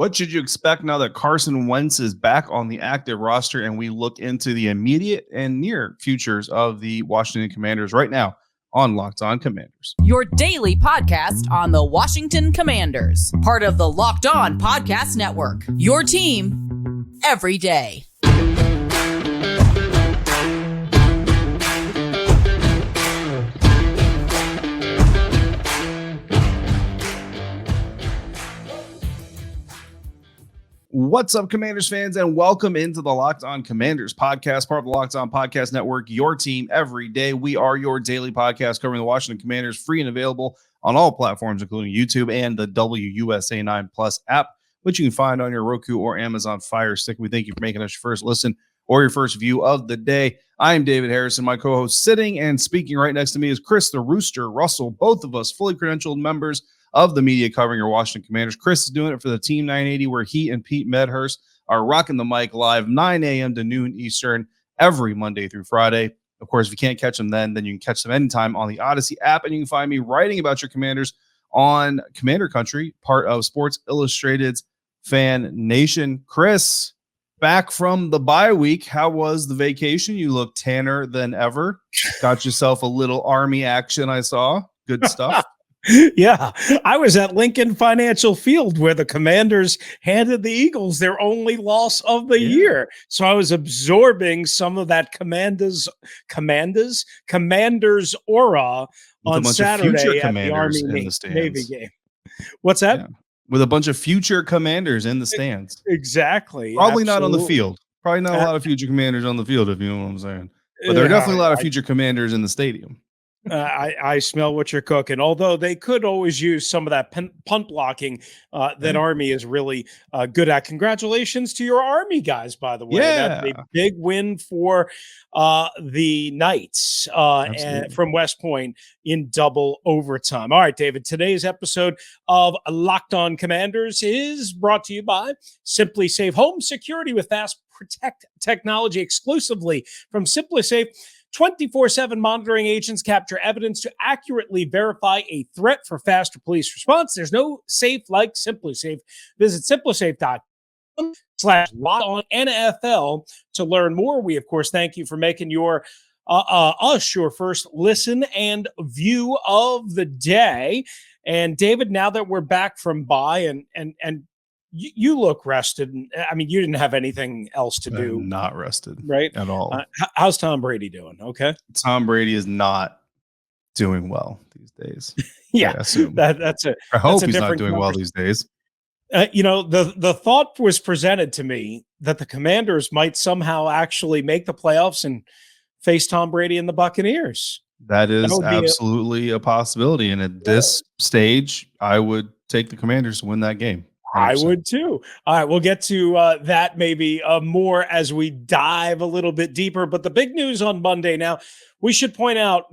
What should you expect now that Carson Wentz is back on the active roster and we look into the immediate and near futures of the Washington Commanders right now on Locked On Commanders? Your daily podcast on the Washington Commanders, part of the Locked On Podcast Network. Your team every day. What's up, Commanders fans, and welcome into the Locked On Commanders podcast, part of the Locked On Podcast Network, your team every day. We are your daily podcast covering the Washington Commanders, free and available on all platforms, including YouTube and the WUSA 9 Plus app, which you can find on your Roku or Amazon Fire Stick. We thank you for making us your first listen or your first view of the day. I am David Harrison. My co-host sitting and speaking right next to me is Chris the Rooster Russell, both of us fully credentialed members of the media covering your Washington Commanders. Chris is doing it for the Team 980, where he and Pete Medhurst are rocking the mic live 9 a.m. to noon Eastern every Monday through Friday. Of course, if you can't catch them then you can catch them anytime on the Odyssey app, and you can find me writing about your Commanders on Commander Country, part of Sports Illustrated's FanNation. Chris, back from the bye week, how was the vacation? You look tanner than ever. Got yourself a little Army action, I saw. Good stuff. Yeah, I was at Lincoln Financial Field where the Commanders handed the Eagles their only loss of the year. So I was absorbing some of that Commanders aura on Saturday at the Army Navy game. What's that? Yeah. With a bunch of future Commanders in the stands. Exactly. Probably not on the field. Probably not a lot of future Commanders on the field, if you know what I'm saying. But there are definitely a lot of future Commanders in the stadium. I smell what you're cooking, although they could always use some of that punt blocking that Army is really good at. Congratulations to your Army guys, by the way. Yeah. That's a big win for the Knights and from West Point in double overtime. All right, David, today's episode of Locked On Commanders is brought to you by Simply Safe Home Security with Fast Protect technology exclusively from Simply Safe. 24/7 monitoring agents capture evidence to accurately verify a threat for faster police response. There's no safe like Simply Safe. Visit simplysafe.com/LockedOnNFL to learn more. We, of course, thank you for making your first listen and view of the day. And David, now that we're back from bye and you look rested. I mean, you didn't have anything else to do. I'm not rested, right? At all. How's Tom Brady doing? Okay. Tom Brady is not doing well these days. Yeah, I assume. I hope he's not doing well these days. The thought was presented to me that the Commanders might somehow actually make the playoffs and face Tom Brady and the Buccaneers. That is absolutely a possibility. And at this stage, I would take the Commanders to win that game. 100%. I would too. All right, we'll get to that maybe more as we dive a little bit deeper. But the big news on Monday now, we should point out,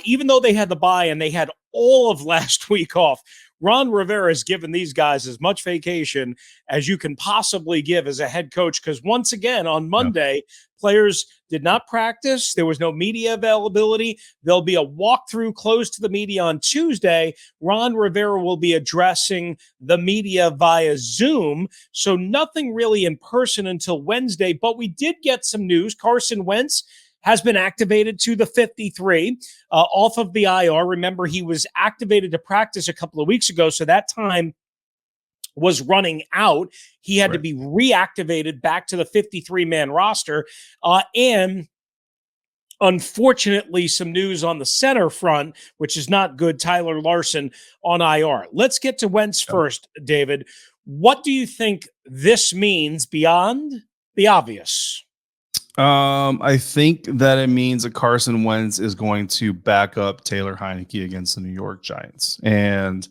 even though they had the bye and they had all of last week off, Ron Rivera has given these guys as much vacation as you can possibly give as a head coach. Because once again, on Monday, players did not practice. There was no media availability. There'll be a walkthrough closed to the media on Tuesday. Ron Rivera will be addressing the media via Zoom. So nothing really in person until Wednesday. But we did get some news. Carson Wentz has been activated to the 53 off of the IR. Remember, he was activated to practice a couple of weeks ago, so that time was running out. He had to be reactivated back to the 53-man roster. And unfortunately, some news on the center front, which is not good. Tyler Larson on IR. Let's get to Wentz first, David. What do you think this means beyond the obvious? I think that it means that Carson Wentz is going to back up Taylor Heinicke against the New York Giants. And,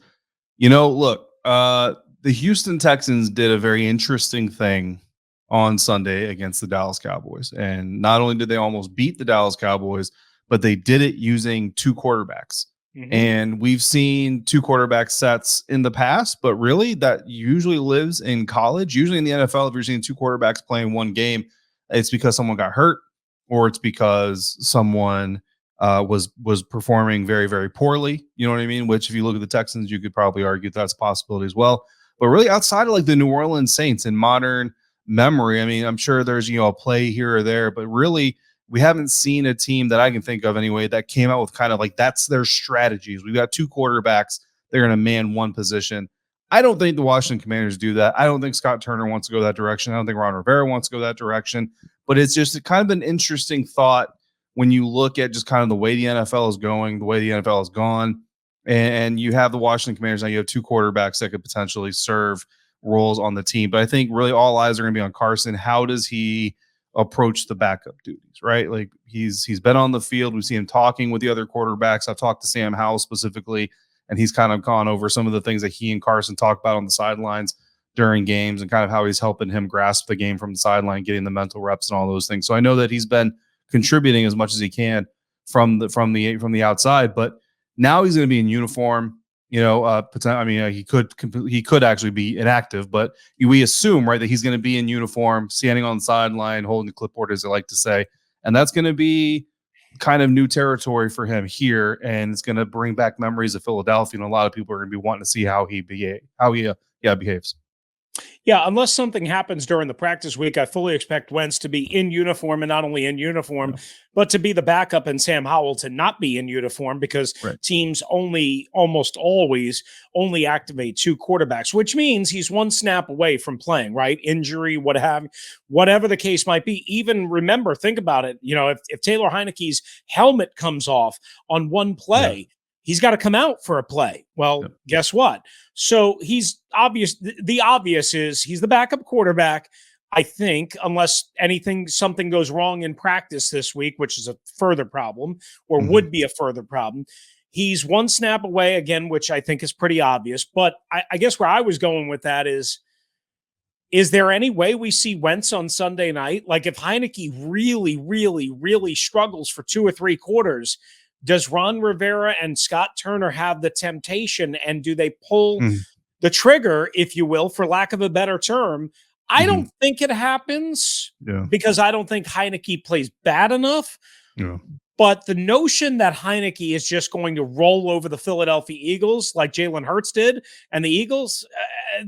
look, the Houston Texans did a very interesting thing on Sunday against the Dallas Cowboys. And not only did they almost beat the Dallas Cowboys, but they did it using two quarterbacks. Mm-hmm. And we've seen two quarterback sets in the past, but really that usually lives in college. Usually in the NFL, if you're seeing two quarterbacks playing one game, it's because someone got hurt or it's because someone was performing very, very poorly. You know what I mean? Which if you look at the Texans, you could probably argue that's a possibility as well. But really outside of like the New Orleans Saints in modern memory, I mean, I'm sure there's, a play here or there, but really we haven't seen a team that I can think of anyway that came out with kind of like that's their strategies. We've got two quarterbacks. They're going to man one position. I don't think the Washington Commanders do that. I don't think Scott Turner wants to go that direction. I don't think Ron Rivera wants to go that direction. But it's just kind of an interesting thought when you look at just kind of the way the NFL is going, the way the NFL has gone, and you have the Washington Commanders. Now you have two quarterbacks that could potentially serve roles on the team. But I think really all eyes are going to be on Carson. How does he approach the backup duties, right? Like he's been on the field. We've seen him talking with the other quarterbacks. I've talked to Sam Howell specifically, and he's kind of gone over some of the things that he and Carson talk about on the sidelines during games and kind of how he's helping him grasp the game from the sideline, getting the mental reps and all those things. So I know that he's been contributing as much as he can from the outside, but now he's going to be in uniform. He could actually be inactive, but we assume, right, that he's going to be in uniform, standing on the sideline, holding the clipboard, as they like to say, and that's going to be kind of new territory for him here, and it's going to bring back memories of Philadelphia, and a lot of people are going to be wanting to see how he behaves. Yeah, unless something happens during the practice week, I fully expect Wentz to be in uniform, and not only in uniform, but to be the backup, and Sam Howell to not be in uniform, because teams almost always only activate two quarterbacks, which means he's one snap away from playing, right? Injury, whatever the case might be. Even remember, think about it. If Taylor Heinicke's helmet comes off on one play, he's got to come out for a play. Well, guess what? So he's obvious. The obvious is he's the backup quarterback, I think, unless something goes wrong in practice this week, which is a further problem, or would be a further problem. He's one snap away again, which I think is pretty obvious. But I guess where I was going with that is there any way we see Wentz on Sunday night? Like if Heinicke really, really, really struggles for 2 or 3 quarters, does Ron Rivera and Scott Turner have the temptation, and do they pull the trigger, if you will, for lack of a better term? I don't think it happens because I don't think Heinicke plays bad enough. Yeah. But the notion that Heinicke is just going to roll over the Philadelphia Eagles like Jalen Hurts did and the Eagles,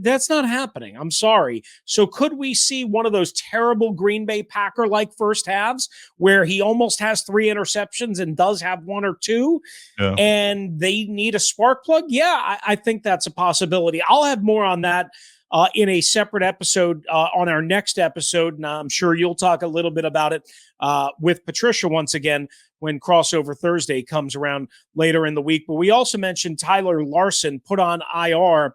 that's not happening. I'm sorry. So could we see one of those terrible Green Bay Packer-like first halves where he almost has 3 interceptions and does have 1 or 2 and they need a spark plug? Yeah, I think that's a possibility. I'll have more on that in a separate episode on our next episode. And I'm sure you'll talk a little bit about it with Patricia once again when Crossover Thursday comes around later in the week. But we also mentioned Tyler Larson put on IR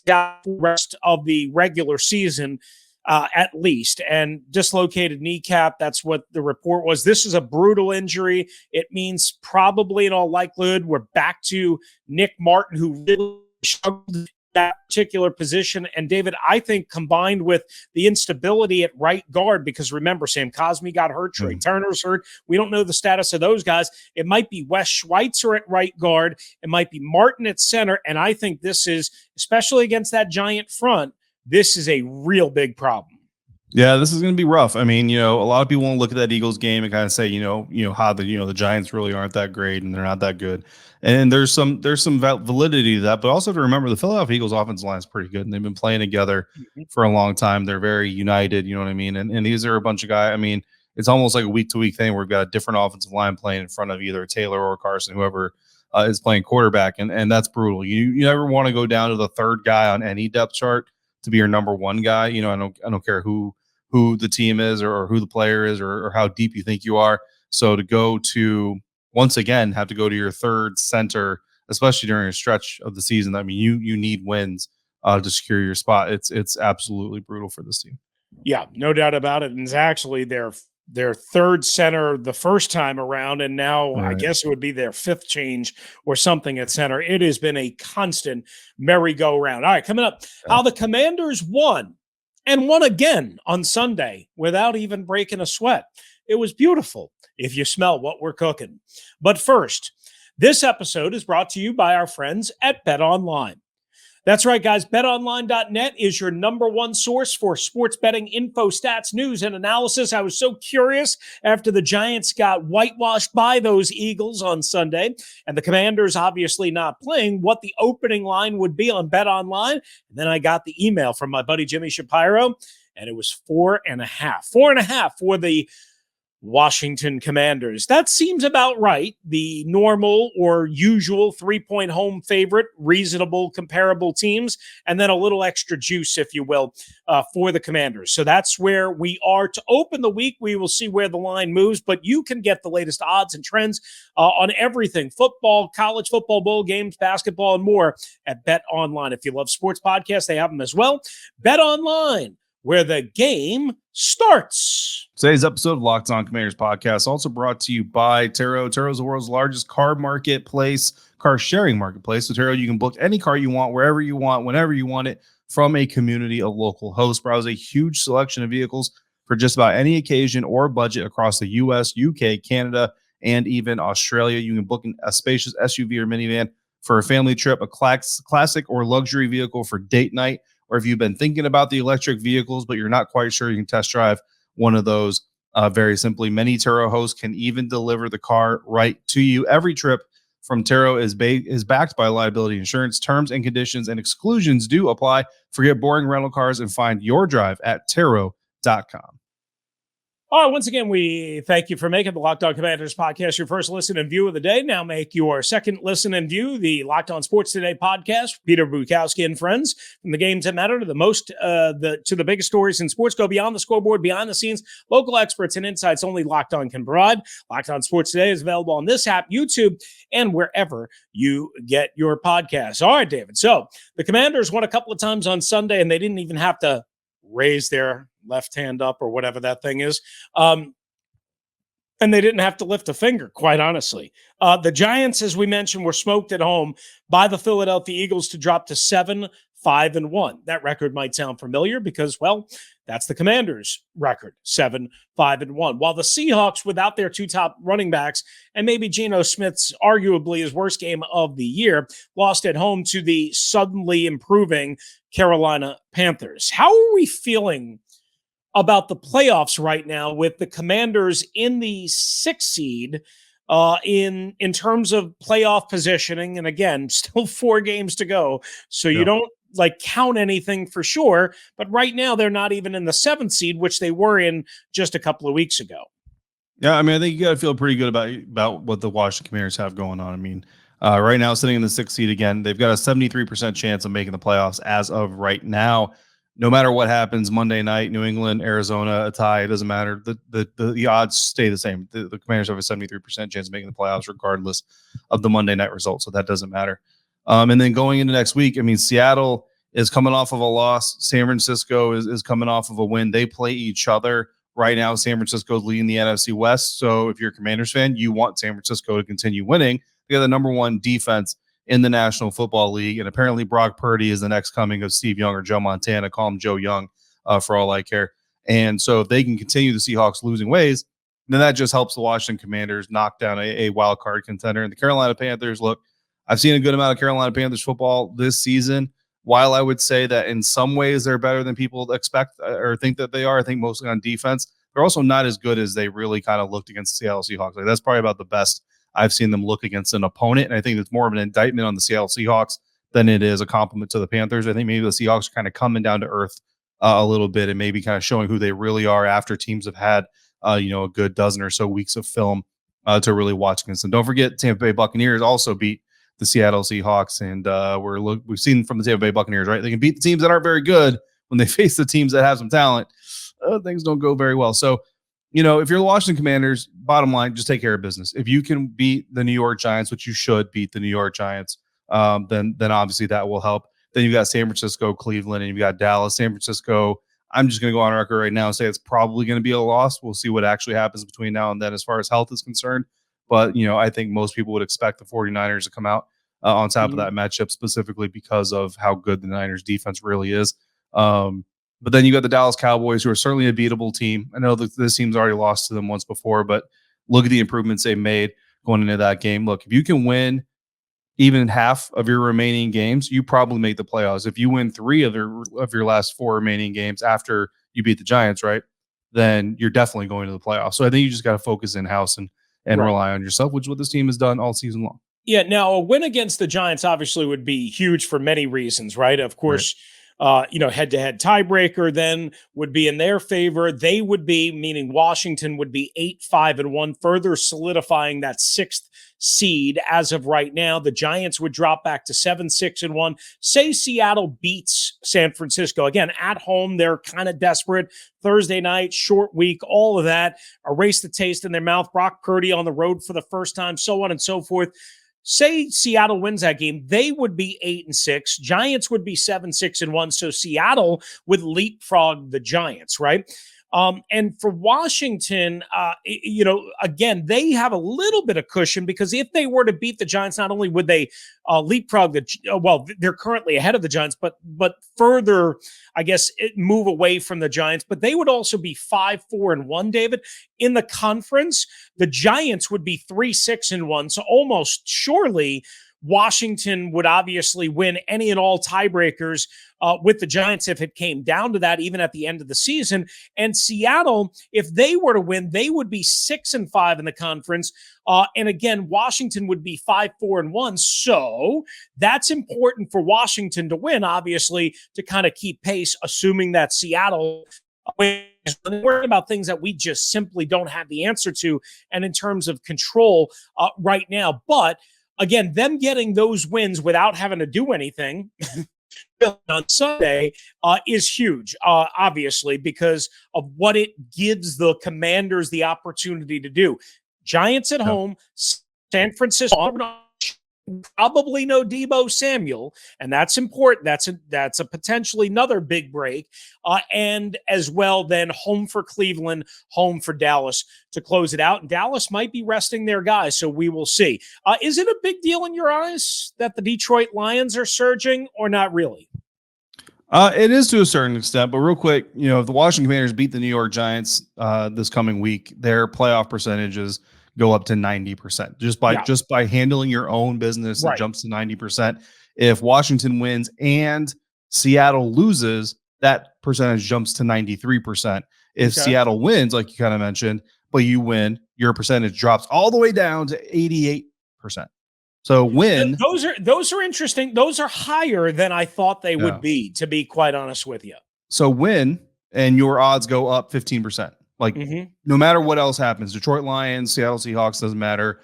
the rest of the regular season at least, and dislocated kneecap. That's what the report was. This is a brutal injury. It means probably in all likelihood we're back to Nick Martin, who really struggled that particular position. And David, I think combined with the instability at right guard, because remember, Sam Cosmi got hurt, Trey Turner's hurt. We don't know the status of those guys. It might be Wes Schweitzer at right guard. It might be Martin at center. And I think this is, especially against that giant front, this is a real big problem. Yeah, this is going to be rough. I mean, a lot of people want to look at that Eagles game and kind of say, how the Giants really aren't that great and they're not that good. And there's some validity to that, but also to remember the Philadelphia Eagles offensive line is pretty good, and they've been playing together for a long time. They're very united, you know what I mean? And these are a bunch of guys. I mean, it's almost like a week-to-week thing where we've got a different offensive line playing in front of either Taylor or Carson, whoever is playing quarterback, and that's brutal. You never want to go down to the third guy on any depth chart to be your number one guy. I don't care who the team is or who the player is or how deep you think you are. So to go to, once again, have to go to your third center, especially during a stretch of the season, I mean, you need wins to secure your spot. It's absolutely brutal for this team. Yeah, no doubt about it. And it's actually their third center the first time around, and now I guess it would be their 5th change or something at center. It has been a constant merry-go-round. All right, coming up, how the Commanders won. And won again on Sunday without even breaking a sweat. It was beautiful if you smell what we're cooking. But first, this episode is brought to you by our friends at BetOnline. That's right, guys. BetOnline.net is your number one source for sports betting info, stats, news, and analysis. I was so curious after the Giants got whitewashed by those Eagles on Sunday, and the Commanders obviously not playing, what the opening line would be on BetOnline. And then I got the email from my buddy Jimmy Shapiro, and it was 4.5. 4.5 for the Washington Commanders. That seems about right. The normal or usual 3-point home favorite, reasonable, comparable teams, and then a little extra juice, if you will, for the Commanders. So that's where we are to open the week. We will see where the line moves, but you can get the latest odds and trends on everything: football, college football, bowl games, basketball, and more at Bet Online. If you love sports podcasts, they have them as well. Bet Online, where the game starts. Today's episode of Locked On Commanders podcast also brought to you by Turo. Turo is the world's largest car marketplace, car sharing marketplace. So Turo, you can book any car you want, wherever you want, whenever you want it, from a community of local hosts. Browse a huge selection of vehicles for just about any occasion or budget across the US, UK, Canada, and even Australia. You can book a spacious SUV or minivan for a family trip, a classic or luxury vehicle for date night, or if you've been thinking about the electric vehicles, but you're not quite sure, you can test drive one of those very simply. Many Turo hosts can even deliver the car right to you. Every trip from Turo is backed by liability insurance. Terms and conditions and exclusions do apply. Forget boring rental cars and find your drive at Turo.com. All right, once again, we thank you for making the Locked On Commanders podcast your first listen and view of the day. Now make your second listen and view the Locked On Sports Today podcast. Peter Bukowski and friends, from the games that matter to the biggest stories in sports. Go beyond the scoreboard, behind the scenes. Local experts and insights only Locked On can provide. Locked On Sports Today is available on this app, YouTube, and wherever you get your podcasts. All right, David. So the Commanders won a couple of times on Sunday, and they didn't even have to raise their left hand up or whatever that thing is. And they didn't have to lift a finger, quite honestly. The Giants, as we mentioned, were smoked at home by the Philadelphia Eagles to drop to 7-5-1. That record might sound familiar because, well, that's the Commanders' record, 7-5-1. While the Seahawks, without their two top running backs, and maybe Geno Smith's arguably his worst game of the year, lost at home to the suddenly improving Carolina Panthers. How are we feeling about the playoffs right now with the Commanders in the 6th seed in terms of playoff positioning? And again, still 4 games to go, so you don't count anything for sure. But right now, they're not even in the 7th seed, which they were in just a couple of weeks ago. Yeah, I mean, I think you got to feel pretty good about what the Washington Commanders have going on. I mean, right now, sitting in the 6th seed again, they've got a 73% chance of making the playoffs as of right now. No matter what happens Monday night, New England, Arizona, a tie, it doesn't matter. The odds stay the same. The Commanders have a 73% chance of making the playoffs regardless of the Monday night result, so that doesn't matter. And then going into next week, I mean, Seattle is coming off of a loss. San Francisco is coming off of a win. They play each other. Right now, San Francisco is leading the NFC West, so if you're a Commanders fan, you want San Francisco to continue winning. They got the number 1 defense in the National Football League, and apparently Brock Purdy is the next coming of Steve Young or Joe Montana. Call him Joe Young for all I care. And so if they can continue the Seahawks losing ways, then that just helps the Washington Commanders knock down a wild card contender. And the Carolina Panthers, look, I've seen a good amount of Carolina Panthers football this season. While I would say that in some ways they're better than people expect or think that they are, I think mostly on defense, they're also not as good as they really kind of looked against the Seattle Seahawks. Like, that's probably about the best I've seen them look against an opponent, and I think it's more of an indictment on the Seattle Seahawks than it is a compliment to the Panthers. I think maybe the Seahawks are kind of coming down to earth a little bit and maybe kind of showing who they really are after teams have had, a good dozen or so weeks of film to really watch against them. Don't forget, Tampa Bay Buccaneers also beat the Seattle Seahawks, and we've seen from the Tampa Bay Buccaneers, right? They can beat the teams that aren't very good when they face the teams that have some talent. Things don't go very well. So, if you're the Washington Commanders, bottom line, just take care of business. If you can beat the New York Giants, which you should beat the New York Giants, then obviously that will help. Then you've got San Francisco, Cleveland, and you've got Dallas. San Francisco, I'm just going to go on record right now and say it's probably going to be a loss. We'll see what actually happens between now and then as far as health is concerned. But, I think most people would expect the 49ers to come out on top of that matchup, specifically because of how good the Niners defense really is. But then you got the Dallas Cowboys, who are certainly a beatable team. I know that this team's already lost to them once before, but look at the improvements they made going into that game. Look, if you can win even half of your remaining games, you probably make the playoffs. If you win 3 of your last 4 remaining games after you beat the Giants, right, then you're definitely going to the playoffs. So I think you just got to focus in-house and rely on yourself, which is what this team has done all season long. Yeah, now a win against the Giants obviously would be huge for many reasons, right? Of course, head-to-head tiebreaker then would be in their favor. They would be, meaning Washington would be 8-5-1, further solidifying that 6th seed as of right now. The Giants would drop back to 7-6-1. Say Seattle beats San Francisco. Again, at home, they're kind of desperate. Thursday night, short week, all of that. Erase the taste in their mouth. Brock Purdy on the road for the first time, so on and so forth. Say Seattle wins that game, they would be 8-6. Giants would be 7-6-1. So Seattle would leapfrog the Giants, right? And for Washington, again, they have a little bit of cushion because if they were to beat the Giants, not only would they leapfrog they're currently ahead of the Giants, but further, I guess, move away from the Giants. But they would also be 5-4-1, David. In the conference, the Giants would be 3-6-1. So almost surely Washington would obviously win any and all tiebreakers with the Giants if it came down to that, even at the end of the season. And Seattle, if they were to win, they would be 6-5 in the conference. And again, Washington would be 5-4-1. So that's important for Washington to win, obviously, to kind of keep pace, assuming that Seattle is worried about things that we just simply don't have the answer to. And in terms of control right now, but again, them getting those wins without having to do anything on Sunday is huge, obviously, because of what it gives the Commanders the opportunity to do. Giants at home, San Francisco, probably no Deebo Samuel, and that's important. That's a potentially another big break. And as well, then home for Cleveland, home for Dallas to close it out. And Dallas might be resting their guys, so we will see. Is it a big deal in your eyes that the Detroit Lions are surging or not really? It is to a certain extent, but real quick, if the Washington Commanders beat the New York Giants this coming week, their playoff percentages go up to 90% just by handling your own business. Right. It jumps to 90%. If Washington wins and Seattle loses, that percentage jumps to 93%. If Seattle wins, like you kind of mentioned, but you win, your percentage drops all the way down to 88%. So those are interesting. Those are higher than I thought they would be, to be quite honest with you. So win and your odds go up 15%. No matter what else happens, Detroit Lions, Seattle Seahawks, doesn't matter.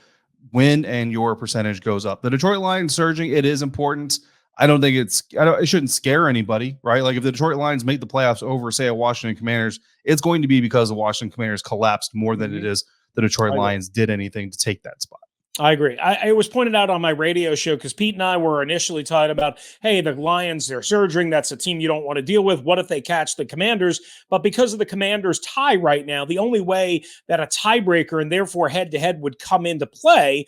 Win and your percentage goes up. The Detroit Lions surging, it is important. I don't think it shouldn't scare anybody, right? Like if the Detroit Lions make the playoffs over, say, a Washington Commanders, it's going to be because the Washington Commanders collapsed more than it is the Detroit Lions did anything to take that spot. I agree. I was pointed out on my radio show because Pete and I were initially talking about, hey, the Lions, they're surging. That's a team you don't want to deal with. What if they catch the Commanders? But because of the Commanders' tie right now, the only way that a tiebreaker and therefore head-to-head would come into play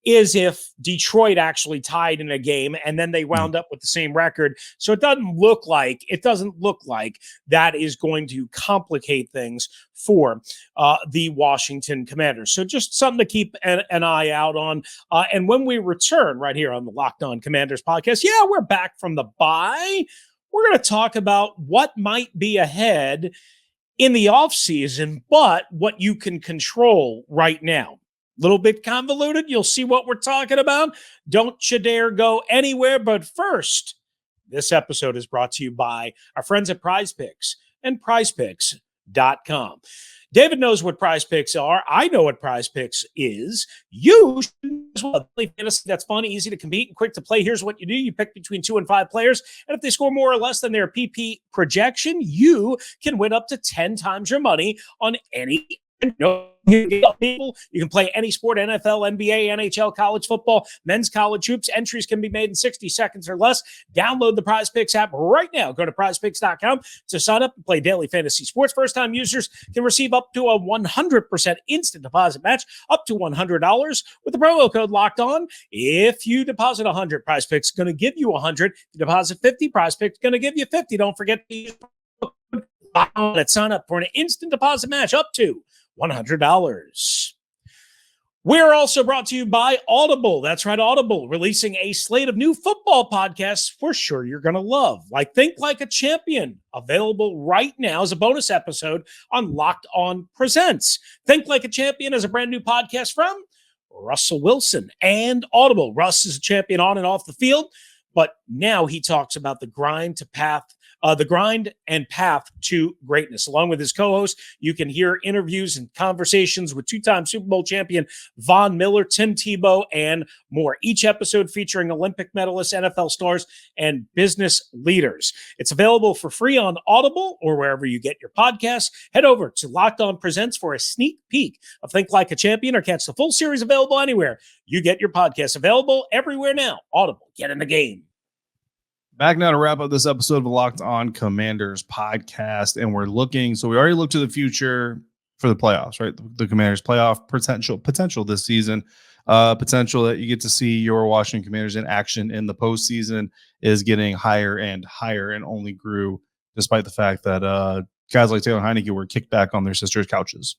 is if Detroit actually tied in a game and then they wound up with the same record. So it doesn't look like that is going to complicate things for the Washington Commanders. So just something to keep an eye out on. And when we return right here on the Locked On Commanders podcast, we're back from the bye. We're going to talk about what might be ahead in the offseason, but what you can control right now. Little bit convoluted. You'll see what we're talking about. Don't you dare go anywhere. But first, this episode is brought to you by our friends at Prize Picks and PrizePicks.com. David knows what Prize Picks are. I know what Prize Picks is. You should as well. Fantasy that's fun, easy to compete, and quick to play. Here's what you do. You pick between 2 and 5 players, and if they score more or less than their PP projection, you can win up to 10 times your money on any people. You can play any sport: NFL, NBA, NHL, college football, men's college hoops. Entries can be made in 60 seconds or less. Download the Prize Picks app right now. Go to prizepicks.com to sign up and play daily fantasy sports. First-time users can receive up to a 100% instant deposit match, up to $100 with the promo code Locked On. If you deposit 100, Prize Picks going to give you 100. If you deposit 50, Prize Picks going to give you 50. Don't forget to use sign up for an instant deposit match up to $100. We're also brought to you by Audible. That's right, Audible, releasing a slate of new football podcasts for sure you're going to love, like Think Like a Champion, available right now as a bonus episode on Locked On Presents. Think Like a Champion is a brand new podcast from Russell Wilson and Audible. Russ is a champion on and off the field, but now he talks about the grind and path to greatness. Along with his co-host, you can hear interviews and conversations with two-time Super Bowl champion Von Miller, Tim Tebow, and more. Each episode featuring Olympic medalists, NFL stars, and business leaders. It's available for free on Audible or wherever you get your podcasts. Head over to Locked On Presents for a sneak peek of Think Like a Champion, or catch the full series available anywhere you get your podcasts. Available everywhere now. Audible, get in the game. Back now to wrap up this episode of the Locked On Commanders podcast. And we already looked to the future for the playoffs, right? The Commanders playoff potential this season, potential that you get to see your Washington Commanders in action in the postseason is getting higher and higher, and only grew despite the fact that guys like Taylor Heinicke were kicked back on their sisters' couches,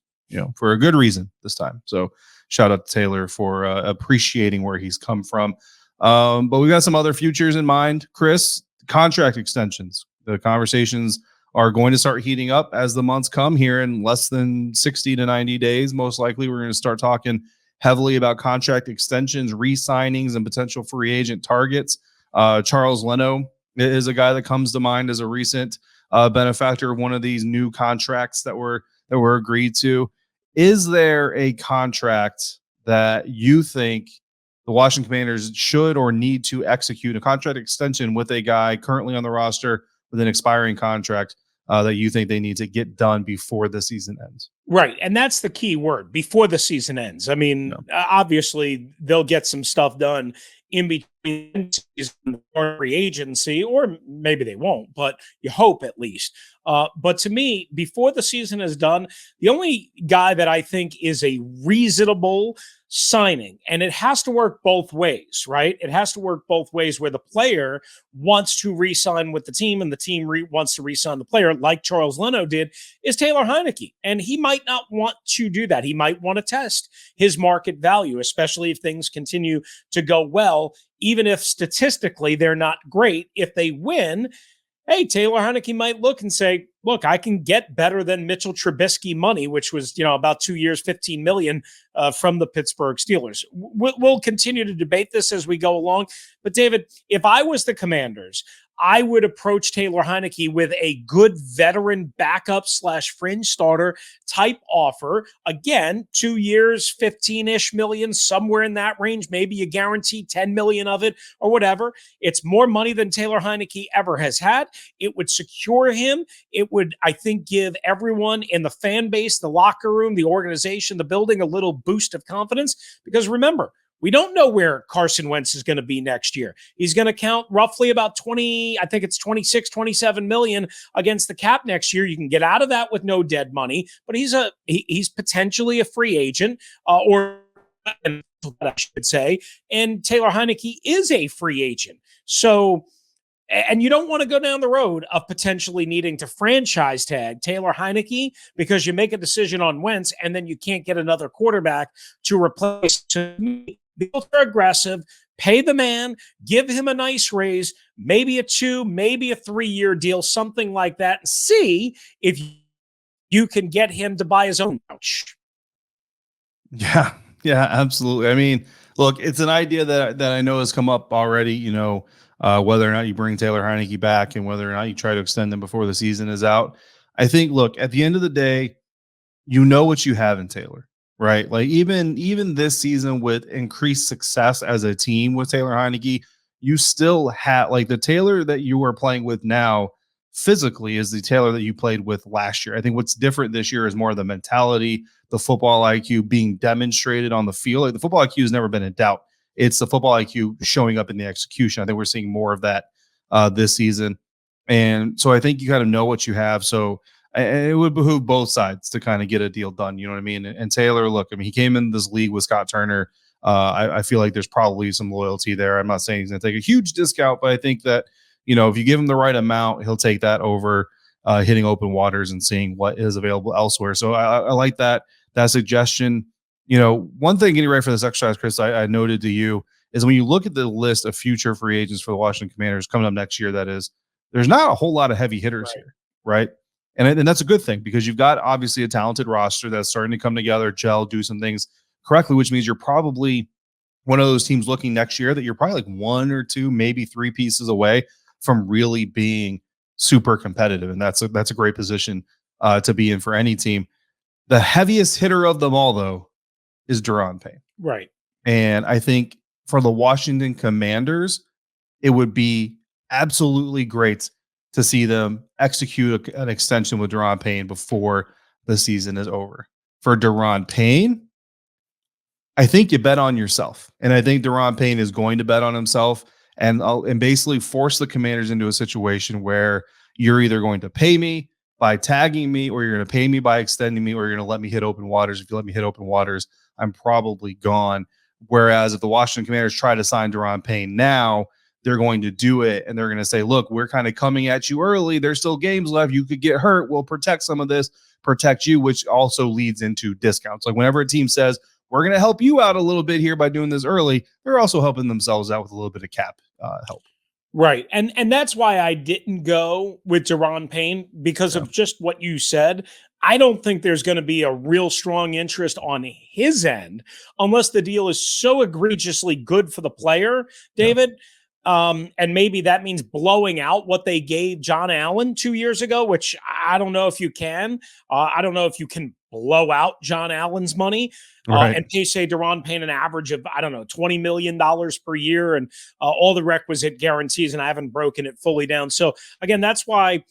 for a good reason this time. So shout out to Taylor for appreciating where he's come from. But we got some other futures in mind, Chris. Contract extensions. The conversations are going to start heating up as the months come here in less than 60 to 90 days. Most likely, we're going to start talking heavily about contract extensions, re-signings, and potential free agent targets. Charles Leno is a guy that comes to mind as a recent benefactor of one of these new contracts that were agreed to. Is there a contract that you think the Washington Commanders should or need to execute, a contract extension with a guy currently on the roster with an expiring contract that you think they need to get done before the season ends? Right. And that's the key word, before the season ends. I mean, obviously they'll get some stuff done in between season or free agency, or maybe they won't, but you hope at least. But to me, before the season is done, the only guy that I think is a reasonable signing, and it has to work both ways, right? It has to work both ways, where the player wants to re-sign with the team and the team wants to re-sign the player, like Charles Leno did, is Taylor Heinicke. And he might not want to do that. He might want to test his market value, especially if things continue to go well, even if statistically they're not great. If they win, hey, Taylor Heinicke might look and say, look, I can get better than Mitchell Trubisky money, which was, about 2 years, $15 million from the Pittsburgh Steelers. We'll continue to debate this as we go along. But David, if I was the Commanders, I would approach Taylor Heinicke with a good veteran backup / fringe starter type offer. Again, 2 years, 15-ish million, somewhere in that range. Maybe you guarantee 10 million of it or whatever. It's more money than Taylor Heinicke ever has had. It would secure him. It would, I think, give everyone in the fan base, the locker room, the organization, the building a little boost of confidence. Because remember, we don't know where Carson Wentz is going to be next year. He's going to count roughly about 26, 27 million against the cap next year. You can get out of that with no dead money, but he's potentially a free agent, or I should say, and Taylor Heinicke is a free agent. So, and you don't want to go down the road of potentially needing to franchise tag Taylor Heinicke because you make a decision on Wentz and then you can't get another quarterback to replace. To me, both are aggressive. Pay the man, give him a nice raise, maybe a 2, maybe a 3-year deal, something like that, and see if you can get him to buy his own couch. Yeah, absolutely. I mean, look, it's an idea that I know has come up already, whether or not you bring Taylor Heinicke back and whether or not you try to extend him before the season is out. I think, look, at the end of the day, you know what you have in Taylor, right? Like even this season with increased success as a team with Taylor Heinicke, you still have, like, the Taylor that you are playing with now physically is the Taylor that you played with last year. I think what's different this year is more the mentality, the football IQ being demonstrated on the field. Like, the football IQ has never been in doubt. It's the football IQ showing up in the execution. I think we're seeing more of that this season. And so I think you kind of know what you have. So it would behoove both sides to kind of get a deal done. You know what I mean? And Taylor, look, I mean, he came in this league with Scott Turner. I feel like there's probably some loyalty there. I'm not saying he's going to take a huge discount, but I think that, if you give him the right amount, he'll take that over hitting open waters and seeing what is available elsewhere. So I like that suggestion. one thing getting ready for this exercise, Chris, I noted to you is when you look at the list of future free agents for the Washington Commanders coming up next year, that is, there's not a whole lot of heavy hitters here, right? And that's a good thing because you've got obviously a talented roster that's starting to come together, gel, do some things correctly, which means you're probably one of those teams looking next year that you're probably like one or two, maybe three pieces away from really being super competitive. And that's a great position to be in for any team. The heaviest hitter of them all, though, is Daron Payne. Right. And I think for the Washington Commanders, it would be absolutely great to see them execute an extension with Daron Payne before the season is over. For Daron Payne, I think you bet on yourself. And I think Daron Payne is going to bet on himself and basically force the Commanders into a situation where you're either going to pay me by tagging me, or you're going to pay me by extending me, or you're going to let me hit open waters. If you let me hit open waters, I'm probably gone. Whereas if the Washington Commanders try to sign Daron Payne now, they're going to do it. And they're going to say, look, we're kind of coming at you early. There's still games left. You could get hurt. We'll protect some of this, protect you, which also leads into discounts. Like whenever a team says, we're going to help you out a little bit here by doing this early, they're also helping themselves out with a little bit of cap help. Right. And that's why I didn't go with Daron Payne because of just what you said. I don't think there's going to be a real strong interest on his end unless the deal is so egregiously good for the player, David. And maybe that means blowing out what they gave John Allen 2 years ago, which I don't know if you can. I don't know if you can blow out John Allen's money and pay, say, Daron Payne an average of, I don't know, $20 million per year and all the requisite guarantees. And I haven't broken it fully down. So, again, that's why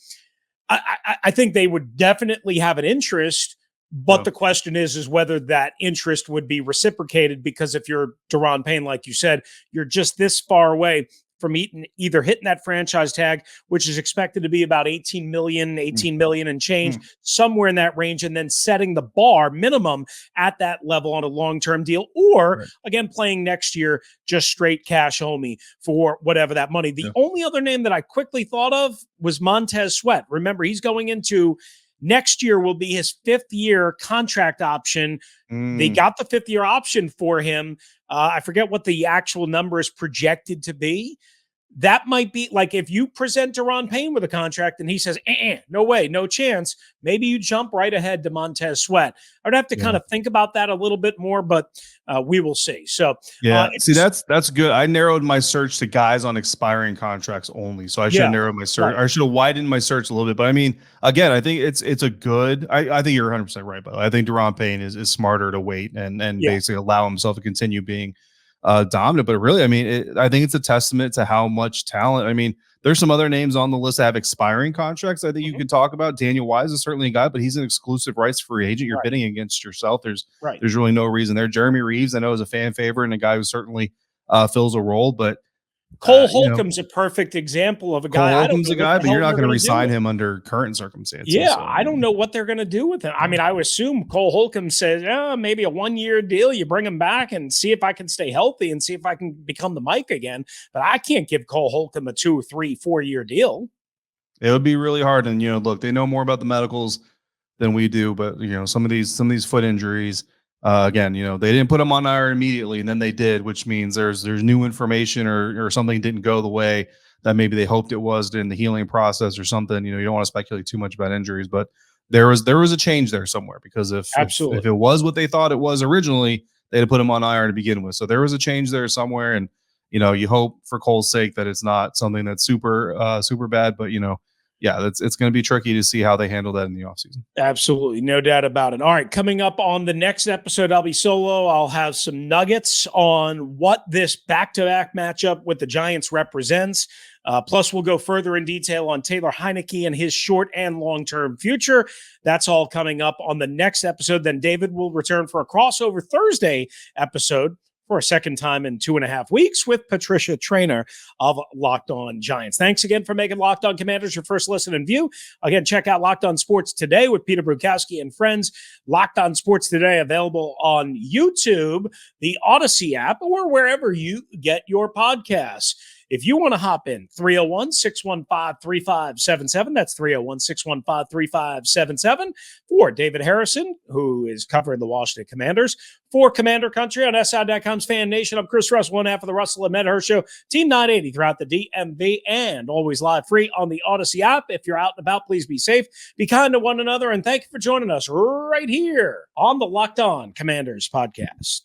I think they would definitely have an interest. But the question is whether that interest would be reciprocated, because if you're Daron Payne, like you said, you're just this far away from either hitting that franchise tag, which is expected to be about 18 million and change, somewhere in that range, and then setting the bar minimum at that level on a long-term deal, or again, playing next year, just straight cash homie for whatever that money. The only other name that I quickly thought of was Montez Sweat. Remember, he's going into next year will be his 5th year contract option. They got the 5th year option for him. I forget what the actual number is projected to be. That might be like if you present Daron Payne with a contract and he says, no way, no chance, maybe you jump right ahead to Montez Sweat. I'd have to kind of think about that a little bit more, but we will see. So see, that's good. I narrowed my search to guys on expiring contracts only. So I should have narrowed my search. I should have widened my search a little bit. But I mean, again, I think it's a good. I think you're 100% right. But I think Daron Payne is smarter to wait and basically allow himself to continue being dominant. But really, I mean, I think it's a testament to how much talent. I mean, there's some other names on the list that have expiring contracts I think you can talk about. Daniel Wise is certainly a guy, but he's an exclusive rights free agent. You're bidding against yourself. There's really no reason there. Jeremy Reeves, I know, is a fan favorite and a guy who certainly fills a role, but Cole Holcomb's a perfect example of a guy. Cole Holcomb's a guy, but you're not going to re-sign him under current circumstances. Yeah, so. I don't know what they're going to do with him. I mean, I would assume Cole Holcomb says, maybe a 1-year deal. You bring him back and see if I can stay healthy and see if I can become the Mike again. But I can't give Cole Holcomb a 2, 3, 4-year deal. It would be really hard. And, look, they know more about the medicals than we do. But, some of these foot injuries, again, they didn't put him on IR immediately, and then they did, which means there's new information or something didn't go the way that maybe they hoped it was in the healing process or something. You don't want to speculate too much about injuries, but there was a change there somewhere, because if it was what they thought it was originally, they'd have put him on IR to begin with. So there was a change there somewhere, and you hope for Cole's sake that it's not something that's super bad, but it's going to be tricky to see how they handle that in the offseason. Absolutely. No doubt about it. All right. Coming up on the next episode, I'll be solo. I'll have some nuggets on what this back-to-back matchup with the Giants represents. Plus, we'll go further in detail on Taylor Heinicke and his short and long-term future. That's all coming up on the next episode. Then David will return for a crossover Thursday episode for a second time in 2.5 weeks with Patricia Traynor of Locked On Giants. Thanks again for making Locked On Commanders your first listen and view. Again, check out Locked On Sports Today with Peter Brukowski and friends. Locked On Sports Today available on YouTube, the Odyssey app, or wherever you get your podcasts. If you want to hop in, 301-615-3577. That's 301-615-3577 for David Harrison, who is covering the Washington Commanders for Commander Country on SI.com's FanNation. I'm Chris Russell, one half of the Russell and Medhurst Show, Team 980 throughout the DMV, and always live free on the Odyssey app. If you're out and about, please be safe, be kind to one another, and thank you for joining us right here on the Locked On Commanders podcast.